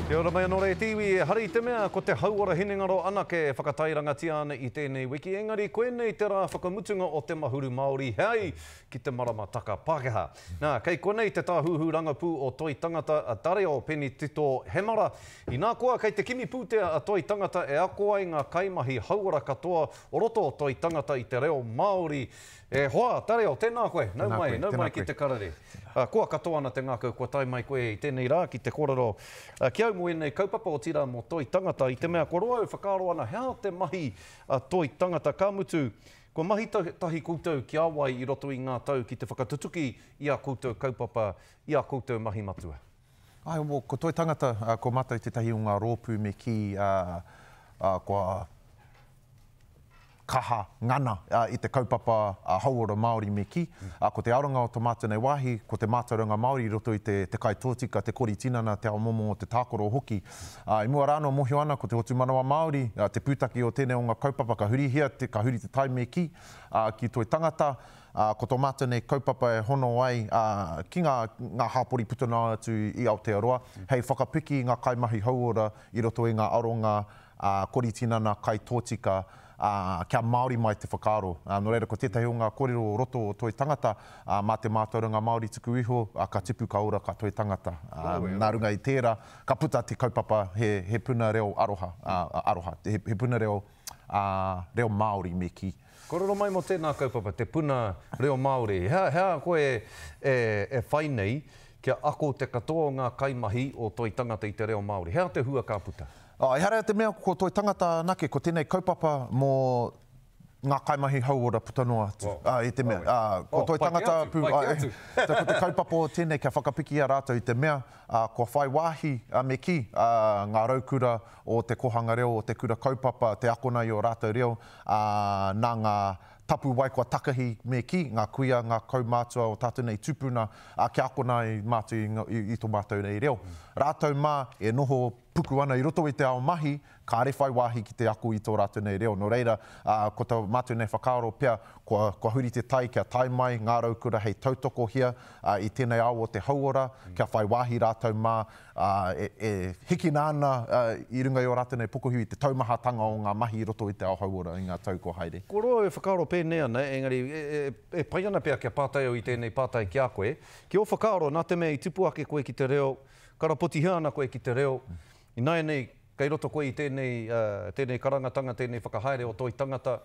Kia ora mai anō rei tiwi, hari te mea ko te hauara hinengaro anake whakatairangatia ana i tēnei wiki. Engari, koe nei te rā whakamutunga o te mahuru Māori, hei ki te marama taka Pākehā. Nā, kei konei te tāhuhu rangapū o toi tangata a Tareo Peni Tito Hemara. I nā koa, kei te kimi pūtea a toi tangata e ako ai ngā kaimahi hauara katoa o roto o toi tangata i te reo Māori. E hoa, Tareo, tēnā koe, nau mai ki te karare. Koa katoa ana te ngākau, kua tai mai koe i tēnei rā ki te korero. Ki au mo enei kaupapa o tira mo toi tangata i te mea ko roa whakaaro ana hea te mahi toi tangata ka mutu. Ko mahi tahi koutou ki awai i roto i ngā tau ki te whakatutuki i a koutou kaupapa, i a koutou mahi matua. Ai, ko toi tangata, ko mata i te tahi o ngā rōpū me ki kua kaha, ngana i te kaupapa hauora Māori me ki. Ko te aronga o te mata nei wahi, ko te mātauranga Māori i roto i te kai tōtika, te kori tinana, te ao momo o te tākoro hoki. I mua rāno mohio ana ko te hotu manawa Māori, te pūtaki o tēnei o ngā kaupapa ka huri hia, ka huri te tai me ki, ki toi tangata. Ko tō mata nei kaupapa e hono ai ki ngā hāpori putana atu i Aotearoa. Hei whakapiki ngā kaimahi hauora i roto i ngā aronga kori tinana, kai tōtika, kia Māori mai te whakaaro. Nō reira, ko tētahi o ngā kōrero roto o toi tangata, mā te mātauranga Māori tuku iho, ka tipu ka ora ka toi tangata. Nā runga i tērā, ka puta te kaupapa he puna reo aroha, he puna reo Māori me ki. Kororo mai mo tēnā kaupapa, te puna reo Māori. Hea koe e whai nei kia ako te katoa ngā kaimahi o toi tangata i te reo Māori. Hea te hua ka puta? I hara te mea ko toi tangata nake, ko tēnei kaupapa mō ngā kaimahi hauora putanoa atu. I te mea. Ko toi tangata pū, ko te kaupapa o tēnei kia whakapiki a rātou i te mea, ko whai wāhi me ki ngā raukura o te kohanga reo, o te kura kaupapa, te akonai o rātou reo, nā ngā tapu waikua takahi me ki, ngā kuia, ngā kaumātua o tātou nei tupuna, kia akonai mātou i tō mātou nei reo. Rātou mā e noho puku ana i roto i te ao mahi, ka are whai wāhi ki te aku i tō rātou nei reo. Nō reira, ko tō mātou nei whakaaro pia, kua huri te tai, kia tai mai, ngā raukura hei tautoko hia, i tēnei ao o te hauora, kia whai wāhi rātou mā, hiki nāna i runga i o rātou nei pukuhiu i te taumahatanga o ngā mahi i roto i te ao hauora i ngā tau ko haere. Ko roa e whakaaro pēnei ana, engari, e pai ana pia kia pātai o i tēnei pātai ki a koe. Ki o whakaaro, nā te mea i tupu ake koe ki te reo, karapoti hea ana koe ki te reo, i nai nei, kei roto koe i tēnei karangatanga, tēnei whakahaere o toi tangata,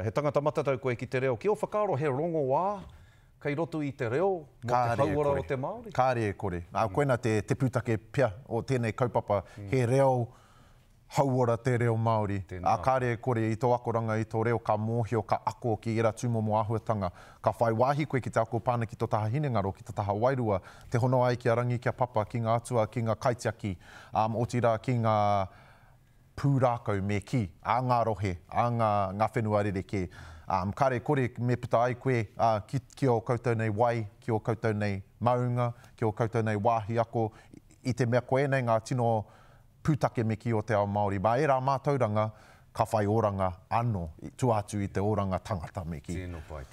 he tangata matatau koe ki te reo. Ki o whakaaro he rongo wā, kei roto i te reo, mo te hauora o te Māori? Kāre e kore. Koena te pūtake pia o tēnei kaupapa, he reo hauora te reo Māori. Kāre e kore i tō akoranga i tō reo ka mōhio, ka ako ki ira tūmomo āhuatanga. Ka whai wāhi koe ki te ako pāna ki tō taha hinengaro, ki tō taha wairua, te hono ai ki a rangi kia papa, ki ngā atua, ki ngā kaitiaki, o tira ki ngā pūrākau me ki, a ngā rohe, a ngā whenua rereke. Kāre kore me puta ai koe ki o koutou nei wai, ki o koutou nei maunga, ki o koutou nei wāhi ako, i te mea koe nei ngā tino pūtake me ki o te ao Māori. Ba e rā mātauranga, ka whai oranga anō, tuatu i te oranga tangata me ki.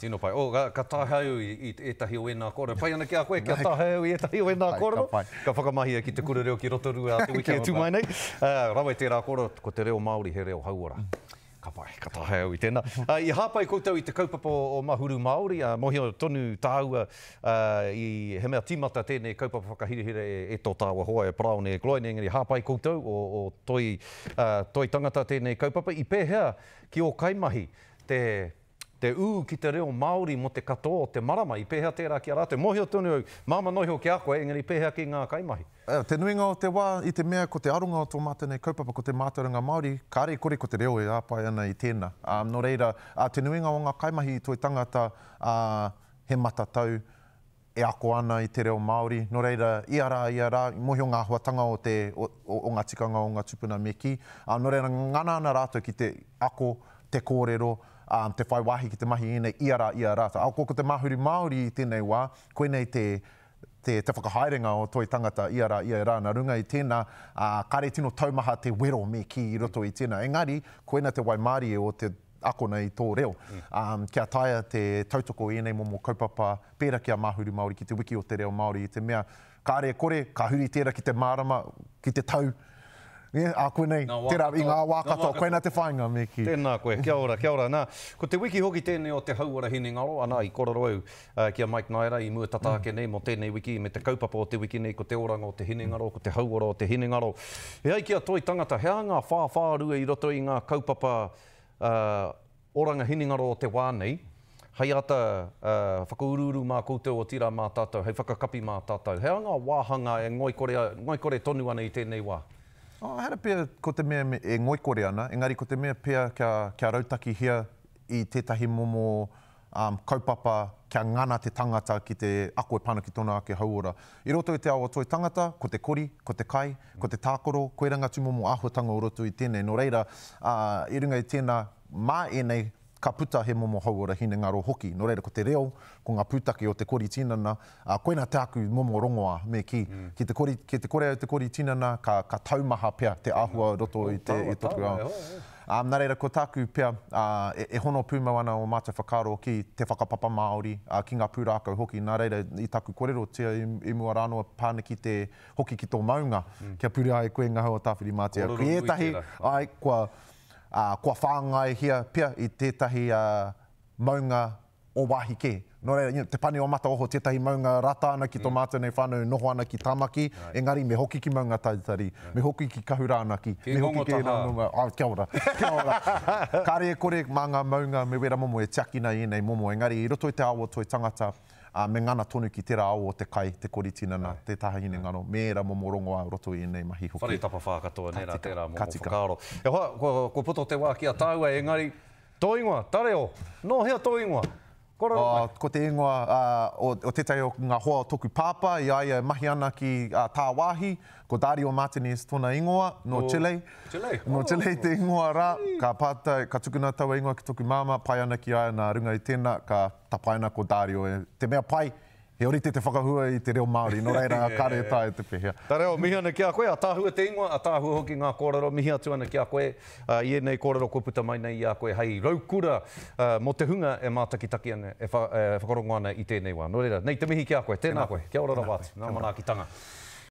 Tino pai. Ka tāheu i etahi o enā kōrero. Pai ana ki a koe, kia tāheu i etahi o enā kōrero. Ka whakamahia ki te kura reo ki Rotorua a te wiki e tūmai nei. Rawa i tērā kōrero, ko te reo Māori, he reo hauora. Ka pai, ka tāheu i tēnā. I hāpai koutou i te kaupapa o mahuru Māori, mohio tonu tāua i he mea tīmata tēnei kaupapa whakahirihire e tō tāua hoa e praone e gloine, engari hāpai koutou o toi tangata tēnei kaupapa. I pēhea ki o kaimahi te ū ki te reo Māori mo te katoa o te marama, i pēhea tērā ki a rātou. Mohio tonu, māma noiho ki a koe, engari pēhea ki ngā kaimahi. Te nuinga o te wā, i te mea ko te aronga o tō mata nei kaupapa, ko te mātauranga Māori, kāre kore ko te reo e āpai ana i tēnā. Nō reira, te nuinga o ngā kaimahi i toi tangata he matatau, e ako ana i te reo Māori. Nō reira, i ara, mohio ngā huatanga o ngā tikanga o ngā tupuna me ki. Nō reira, ngana ana rātou ki te ako, te kōrero, te whai wāhi ki te mahi ine, i ara. Ko te mahuri Māori i tēnei wā, koe nei te whakahaerenga o toi tangata i ara, nā runga i tēnā, kāre tino taumaha te wero me ki i roto i tēnā. Engari, koena te Waimārie o te ako nei tō reo. Kia taia te tautoko i nei momo kaupapa, pēra kia mahuri Māori ki te wiki o te reo Māori i te mea, kāre kore, ka huri tērā ki te mārama, ki te tau. A koe nei, tērā i ngā wā katoa, koe nā te whainga me ki. Tēnā koe, kia ora, kia ora. Nā, ko te wiki hoki tēnei o te hauara Hinengaro, anā i kororo au kia Mike Naira i mua tataake nei mo tēnei wiki, me te kaupapa o te wiki nei, ko te oranga o te Hinengaro, ko te hauara o te Hinengaro. E ai kia toi tangata, hea ngā whāwhārua i roto i ngā kaupapa oranga Hinengaro o te wā nei, hei ata whakaururu mā koutou o tira mā tātou, hei whakakapi mā tātou. Hea ngā wāhanga e ngoikore tonu ana i tēnei wā? Hera pia ko te mea e ngoikore ana, engari ko te mea pia kia rautaki hia i tētahi momo kaupapa kia ngana te tangata ki te ako e pana ki tōna ake hauora. I roto i te awa toi tangata, ko te kori, ko te kai, ko te tākoro, koe ranga tu momo āhuatanga o roto i tēnei. No reira, i runga i tēnā mā enei, ka puta he momo hauora Hinengaro hoki. No reira, ko te reo, ko ngā pūtake o te kori tinana, koina te aku momo rongoa me ki. Ki te kore au te kori tinana, ka taumaha pia te āhua roto i toku au. Nā reira, ko tāku pia, e hono pūmau ana o mātou whakaro ki te whakapapa Māori, ki ngā pūrākau hoki. Nā reira, i tāku kōrero, tia i mua rānoa pāne ki te hoki ki tō maunga, kia puri ai koe ngā hau tāwhiri mātia. Ki etahi, ai, kua whāngai hia pia i tētahi maunga o wāhi ke. No reira, te pane o mata oho tētahi maunga rata ana ki tō mātou nei whānau noho ana ki tamaki, engari me hoki ki maunga tautari, me hoki ki kahurānaki, me hoki ki ngonga. Kia ora, kia ora. Kāre e kore mā ngā maunga me wera momo e tiakina i nei momo, engari i roto i te awo toi tangata, me ngana tonu ki tērā ao o te kai, te kori tinana, te taha Hinengaro, me era momo rongoa roto i nei mahi hoki. Whare tapa whākatoa nera tērā momo whakaro. E hoa, ko poto te wā kia tāua, engari, tō ingoa, tareo, no hea tō ingoa. Ko te ingoa o tētai o ngā hoa toku pāpā, i aia mahi ana ki tā wāhi, ko Dario Martinez tōna ingoa, no Chile. No Chile te ingoa rā, ka tukuna taua ingoa ki toku māma, pai ana ki aia nā runga i tēnā, ka tapaina ko Dario. Te mea pai, he orite te whakahua i te reo Māori, no reira kāre tā e te pehea. Tā reo, mihi ana ki a koe, a tāhua te ingoa, a tāhua hoki ngā kōrero, mihi atu ana ki a koe, i enei kōrero ko puta mai nei i a koe, hei raukura mo te hunga e mātakitaki ana, e whakarongo ana i tēnei wā. No reira, nei te mihi ki a koe, tēnā koe, kia ora rawāti, ngā mana ki tanga.